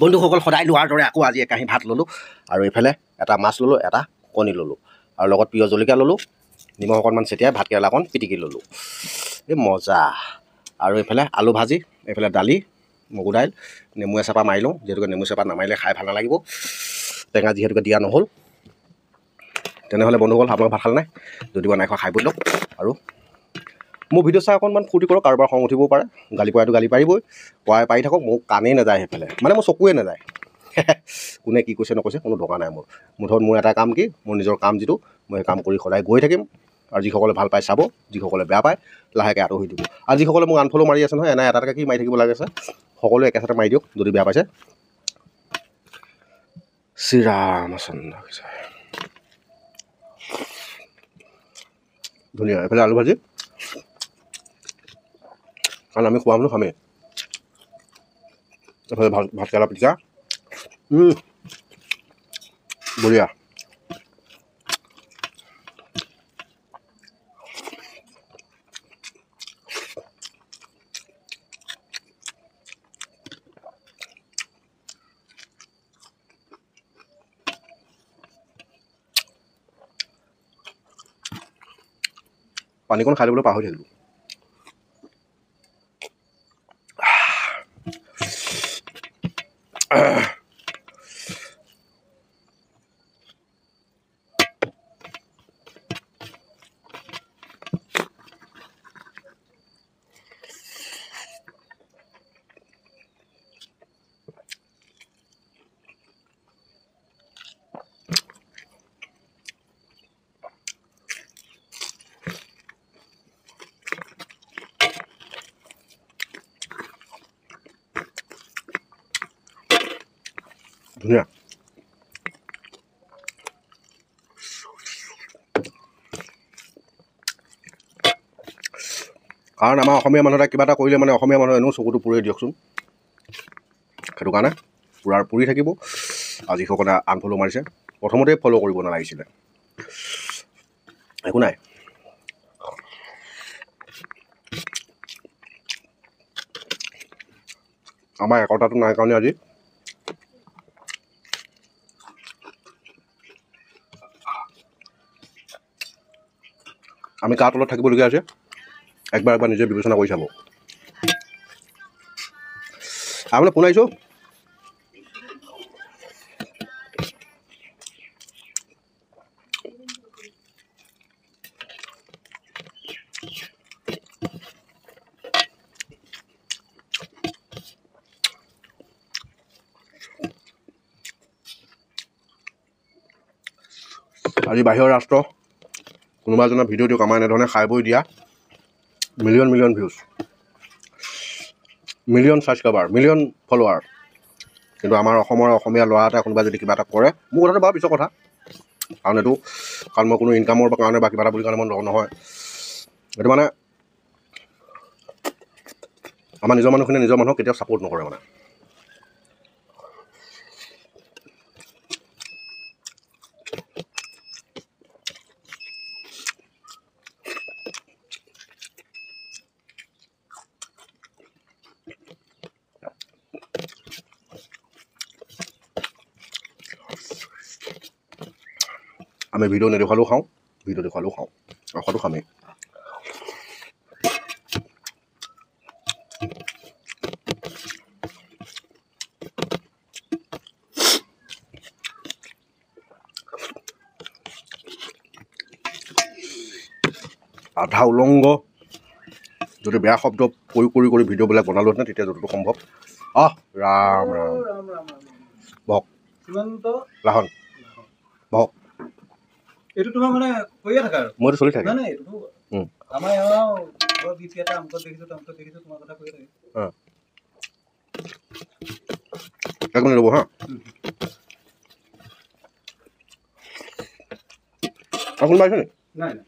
বন্ধুসকল সদায় লোৱাৰ দৰে আকৌ আজি একাহী ভাত ল'লোঁ আৰু এইফালে এটা মাছ ল'লোঁ, এটা কণী ল'লোঁ আৰু লগত প্ৰিয় জলকীয়া ল'লোঁ, নিমখ অকণমান ছটিয়াই ভাত কেৰেলা অকণ পিটিকি ল'লোঁ। এই মজা। আৰু এইফালে আলু ভাজি, এইফালে দালি, মগু দাইল, নেমু এচাপা মাৰি লওঁ, যিহেতুকে নেমু চেপা নামাৰিলে খাই ভাল নালাগিব, টেঙা যিহেতুকে দিয়া নহ'ল। তেনেহ'লে বন্ধুসকল আপোনালোক ভাত খালে নাই? যদি বনাই খোৱা খাই বৈ লওক আৰু মোৰ ভিডিঅ' চাই অকণমান ফূৰ্তি কৰক। কাৰোবাৰ খং উঠিবও পাৰে, গালি পৰাটো গালি পাৰিবই, পৰাই পাৰি থাকক, মোৰ কাণেই নাযায় সেইফালে, মানে মোৰ চকুৱে নাযায়। কোনে কি কৈছে নকৈছে কোনো দৰকাৰ নাই মোৰ। মুঠত মোৰ এটা কাম কি, মোৰ নিজৰ কাম যিটো, মই সেই কাম কৰি সদায় গৈ থাকিম। আৰু যিসকলে ভাল পায় চাব, যিসকলে বেয়া পায় লাহেকৈ আঁতৰি দিব। আৰু যিসকলে মোক আনফল' মাৰি আছে নহয়, এনে এটা এটাকৈ কি মাৰি থাকিব লাগে আছে, সকলোৱে একেচাতে মাৰি দিয়ক যদি বেয়া পাইছে। শ্ৰীৰামচন্দ্ৰ ধুনীয়া। এইফালে আলু ভাজি, কাৰণ আমি খোৱা মানুহ খামেই। এইফালে ভাত কেৰেলা পিটিকা, বঢ়িয়া। পানীকণ খাই ল'বলৈ পাহৰি থাকিলোঁ। ধুনীয়া। কাৰণ আমাৰ অসমীয়া মানুহ এটা কিবা এটা কৰিলে মানে অসমীয়া মানুহে এনেও চকুটো পুৰি দিয়কচোন। সেইটো কাৰণে পুৰাৰ পুৰি থাকিব। আৰু যিসকলে আনফল' মাৰিছে প্ৰথমতেই ফ'ল' কৰিব নালাগিছিলে, একো নাই। আমাৰ একতাটো নাই কাৰণে আজি আমি কাৰ তলত থাকিবলগীয়া আছে, একবাৰ নিজে বিবেচনা কৰি চাব। আপুনি ফোন আহিছোঁ। আজি বাহিৰৰ ৰাষ্ট্ৰ কোনোবা এজনৰ ভিডিঅ' দিয়ক, আমাৰ এনেধৰণে খাই বৈ দিয়া, million million views, million subscriber, million flower. কিন্তু আমাৰ অসমৰ অসমীয়া ল'ৰা এটা কোনোবা যদি কিবা এটা কৰে, মোৰ কথাটো বাৰু পিছৰ কথা, কাৰণ এইটো কাৰণ মই কোনো ইনকামৰ কাৰণে বা কিবা এটা বুলি কাৰণে মই নহয়। এইটো মানে আমাৰ নিজৰ মানুহখিনিয়ে নিজৰ মানুহক কেতিয়াও ছাপোৰ্ট নকৰে মানে। আমি ভিডিঅ' নেদেখুৱালেও খাওঁ, ভিডিঅ' দেখুৱালেও খাওঁ, ৰখাটো খামেই। আধা উলংগ যদি বেয়া শব্দ প্ৰয়োগ কৰি ভিডিঅ'বিলাক বনালোহেঁতেন তেতিয়া য'তটো সম্ভৱ। ৰাম ৰাম বহক লাহন বহক। এইটো তোমাৰ মানে কৈয়ে থাকা আৰু মইতো চলি থাকে। নাই এইটো আমাৰ ইয়াৰ গীত এটা আমকত দেখিছোঁ তোমাৰ কথা কৈয়ে থাকে। এক মিনিট ৰ'ব হা। আপুনি পাইছে নি? নাই নাই